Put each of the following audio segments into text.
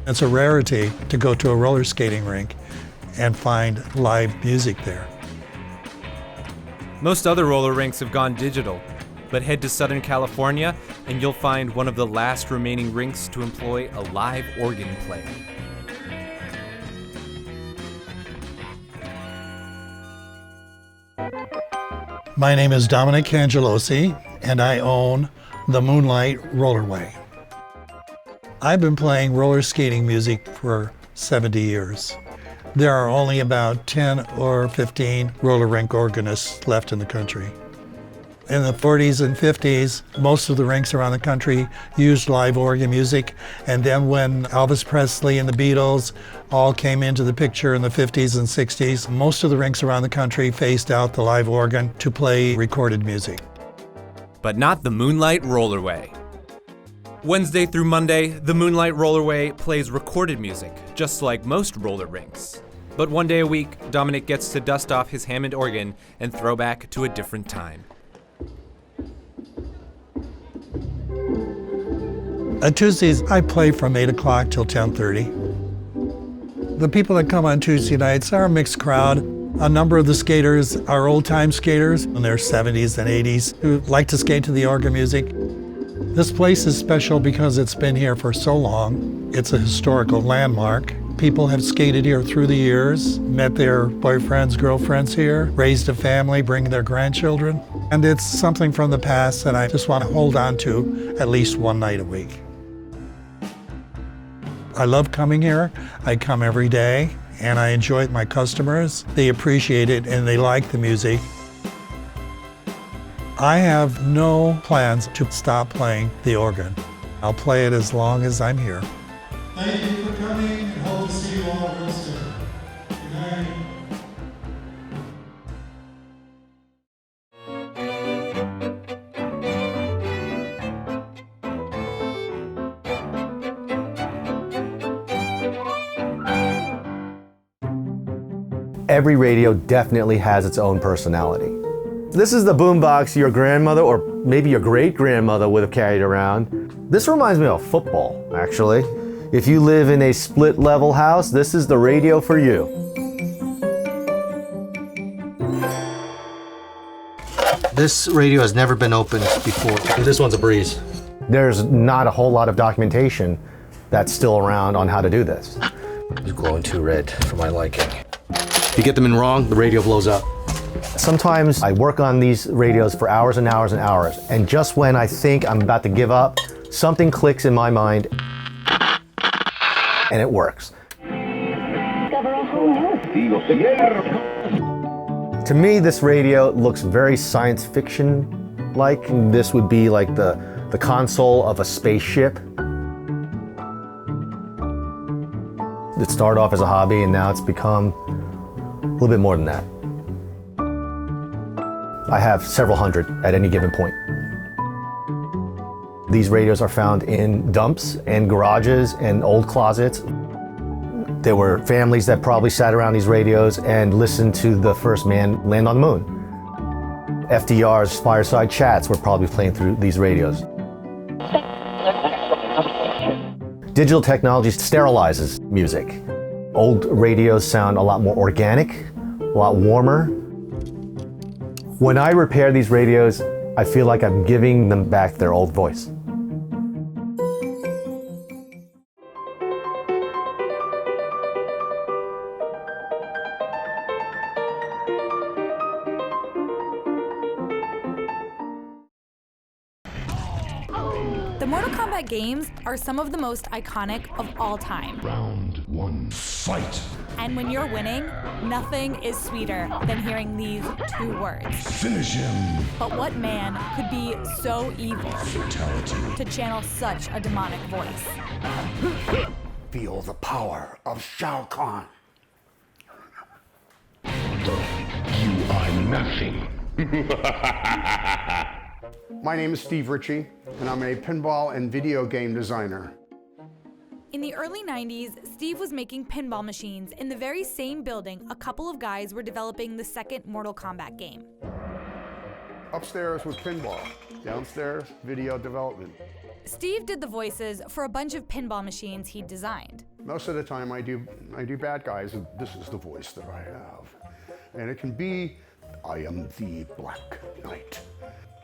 It's a rarity to go to a roller skating rink and find live music there. Most other roller rinks have gone digital, but head to Southern California and you'll find one of the last remaining rinks to employ a live organ player. My name is Dominic Cangelosi, and I own the Moonlight Rollerway. I've been playing roller skating music for 70 years. There are only about 10 or 15 roller rink organists left in the country. In the 40s and 50s, most of the rinks around the country used live organ music, and then when Elvis Presley and the Beatles all came into the picture in the 50s and 60s, most of the rinks around the country phased out the live organ to play recorded music. But not the Moonlight Rollerway. Wednesday through Monday, the Moonlight Rollerway plays recorded music, just like most roller rinks. But one day a week, Dominic gets to dust off his Hammond organ and throw back to a different time. On Tuesdays, I play from 8 o'clock till 10:30. The people that come on Tuesday nights are a mixed crowd. A number of the skaters are old-time skaters in their 70s and 80s who like to skate to the organ music. This place is special because it's been here for so long. It's a historical landmark. People have skated here through the years, met their boyfriends, girlfriends here, raised a family, bring their grandchildren. And it's something from the past that I just want to hold on to at least one night a week. I love coming here. I come every day, and I enjoy my customers. They appreciate it, and they like the music. I have no plans to stop playing the organ. I'll play it as long as I'm here. Thank you for coming, and hope to see you all real soon. Good night. Every radio definitely has its own personality. This is the boombox your grandmother or maybe your great-grandmother would have carried around. This reminds me of football, actually. If you live in a split-level house, this is the radio for you. This radio has never been opened before. This one's a breeze. There's not a whole lot of documentation that's still around on how to do this. It's glowing too red for my liking. If you get them in wrong, the radio blows up. Sometimes I work on these radios for hours and hours and hours, and just when I think I'm about to give up, something clicks in my mind, and it works. To me, this radio looks very science fiction-like. This would be like the console of a spaceship. It started off as a hobby, and now it's become a little bit more than that. I have several hundred at any given point. These radios are found in dumps and garages and old closets. There were families that probably sat around these radios and listened to the first man land on the moon. FDR's fireside chats were probably playing through these radios. Digital technology sterilizes music. Old radios sound a lot more organic, a lot warmer. When I repair these radios, I feel like I'm giving them back their old voice. The Mortal Kombat games are some of the most iconic of all time. Round one, fight. And when you're winning, nothing is sweeter than hearing these two words. Finish him. But what man could be so evil Fatality. to channel such a demonic voice? Feel the power of Shao Kahn. You are nothing. My name is Steve Ritchie, and I'm a pinball and video game designer. In the early 90s, Steve was making pinball machines in the very same building a couple of guys were developing the second Mortal Kombat game. Upstairs was pinball, downstairs, video development. Steve did the voices for a bunch of pinball machines he'd designed. Most of the time I do bad guys, and this is the voice that I have. And it can be, I am the Black Knight.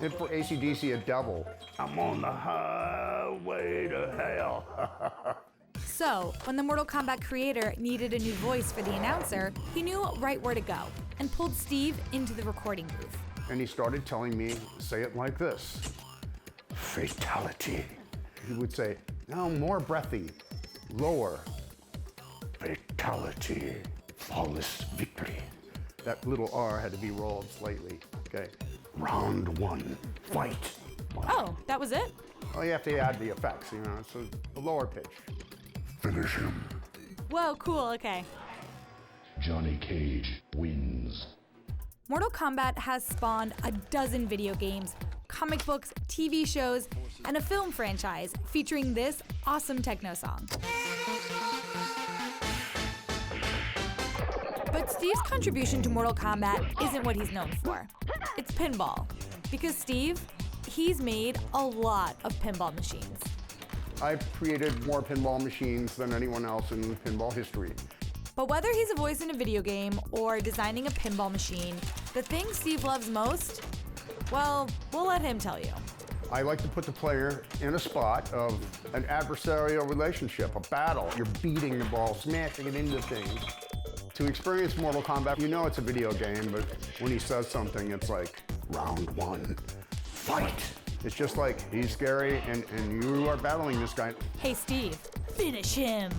And for AC/DC, a devil. I'm on the highway to hell. So, when the Mortal Kombat creator needed a new voice for the announcer, he knew right where to go and pulled Steve into the recording booth. And he started telling me, say it like this. Fatality. He would say, no, more breathy, lower. Fatality. Flawless victory. That little R had to be rolled slightly. Okay. Round one, fight. Oh, that was it? Well, you have to add the effects, you know, it's a lower pitch. Finish him. Whoa, cool, okay. Johnny Cage wins. Mortal Kombat has spawned a dozen video games, comic books, TV shows, and a film franchise featuring this awesome techno song. But Steve's contribution to Mortal Kombat isn't what he's known for. It's pinball. Because Steve, he's made a lot of pinball machines. I've created more pinball machines than anyone else in pinball history. But whether he's a voice in a video game or designing a pinball machine, the thing Steve loves most, well, we'll let him tell you. I like to put the player in a spot of an adversarial relationship, a battle. You're beating the ball, smashing it into things. To experience Mortal Kombat, you know it's a video game, but when he says something, it's like, round one, fight. It's just like, he's scary, and you are battling this guy. Hey, Steve, finish him.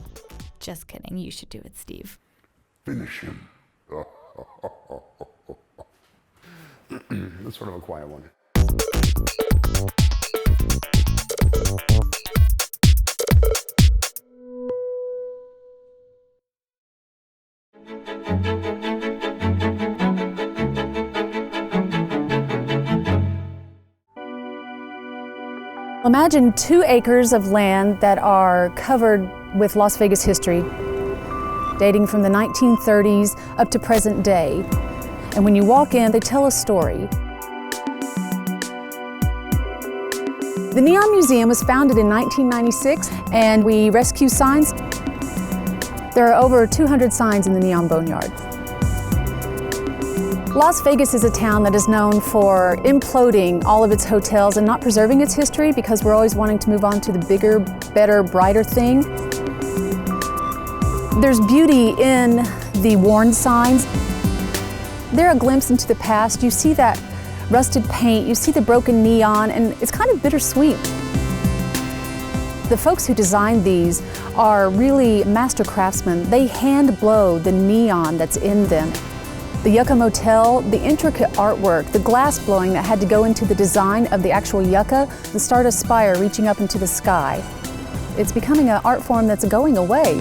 Just kidding, you should do it, Steve. Finish him. That's sort of a quiet one. Imagine 2 acres of land that are covered with Las Vegas history, dating from the 1930s up to present day. And when you walk in, they tell a story. The Neon Museum was founded in 1996, and we rescue signs. There are over 200 signs in the Neon Boneyard. Las Vegas is a town that is known for imploding all of its hotels and not preserving its history because we're always wanting to move on to the bigger, better, brighter thing. There's beauty in the worn signs. They're a glimpse into the past. You see that rusted paint, you see the broken neon, and it's kind of bittersweet. The folks who designed these are really master craftsmen. They hand blow the neon that's in them. The Yucca Motel, the intricate artwork, the glass blowing that had to go into the design of the actual yucca, the Stardust Spire reaching up into the sky. It's becoming an art form that's going away.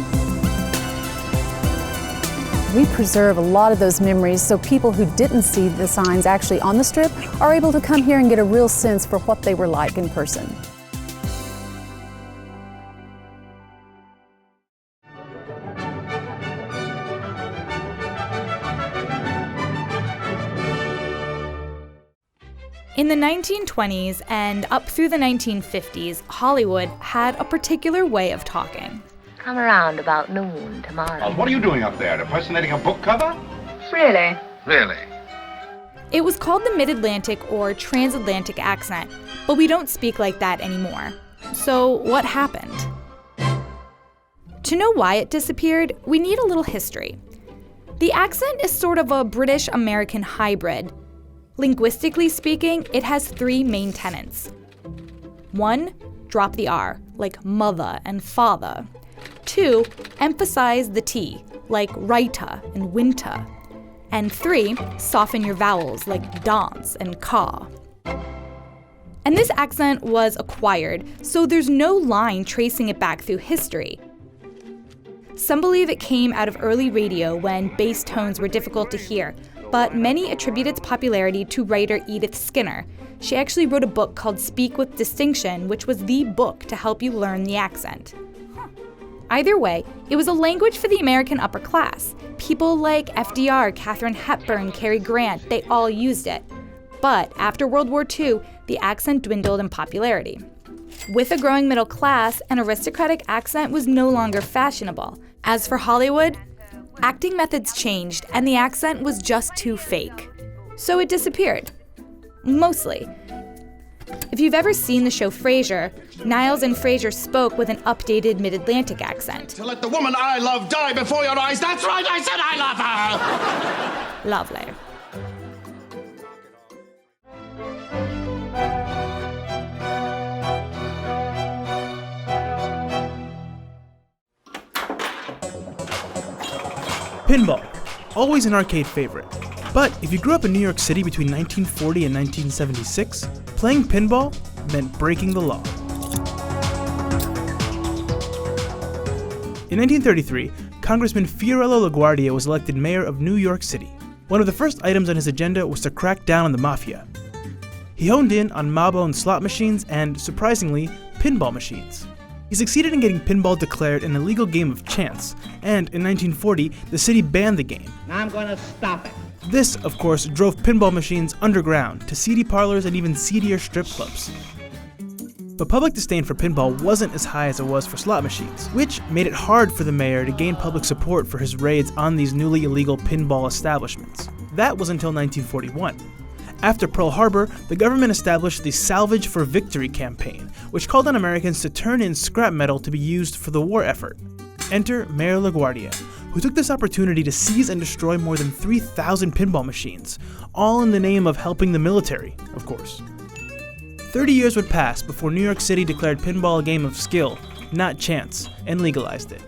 We preserve a lot of those memories so people who didn't see the signs actually on the strip are able to come here and get a real sense for what they were like in person. In the 1920s and up through the 1950s, Hollywood had a particular way of talking. Come around about noon tomorrow. What are you doing up there, impersonating a book cover? Really? Really? It was called the MidAtlantic or Transatlantic Accent, but we don't speak like that anymore. So what happened? To know why it disappeared, we need a little history. The accent is sort of a British-American hybrid. Linguistically speaking, it has 3 main tenets. 1, drop the R, like mother and father. 2, emphasize the T, like writer and winter. And 3, soften your vowels, like dance and car. And this accent was acquired, so there's no line tracing it back through history. Some believe it came out of early radio when bass tones were difficult to hear, but many attribute its popularity to writer Edith Skinner. She actually wrote a book called Speak with Distinction, which was the book to help you learn the accent. Either way, it was a language for the American upper class. People like FDR, Katharine Hepburn, Cary Grant, they all used it. But after World War II, the accent dwindled in popularity. With a growing middle class, an aristocratic accent was no longer fashionable. As for Hollywood, acting methods changed and the accent was just too fake. So it disappeared. Mostly. If you've ever seen the show Frasier, Niles and Frasier spoke with an updated Mid-Atlantic accent. To let the woman I love die before your eyes. That's right, I said I love her! Lovely. Pinball, always an arcade favorite. But if you grew up in New York City between 1940 and 1976, playing pinball meant breaking the law. In 1933, Congressman Fiorello LaGuardia was elected mayor of New York City. One of the first items on his agenda was to crack down on the mafia. He honed in on mob-owned slot machines and, surprisingly, pinball machines. He succeeded in getting pinball declared an illegal game of chance, and in 1940, the city banned the game. Now I'm gonna stop it. This, of course, drove pinball machines underground to seedy parlors and even seedier strip clubs. But public disdain for pinball wasn't as high as it was for slot machines, which made it hard for the mayor to gain public support for his raids on these newly illegal pinball establishments. That was until 1941. After Pearl Harbor, the government established the Salvage for Victory campaign, which called on Americans to turn in scrap metal to be used for the war effort. Enter Mayor LaGuardia, who took this opportunity to seize and destroy more than 3,000 pinball machines, all in the name of helping the military, of course. 30 years would pass before New York City declared pinball a game of skill, not chance, and legalized it.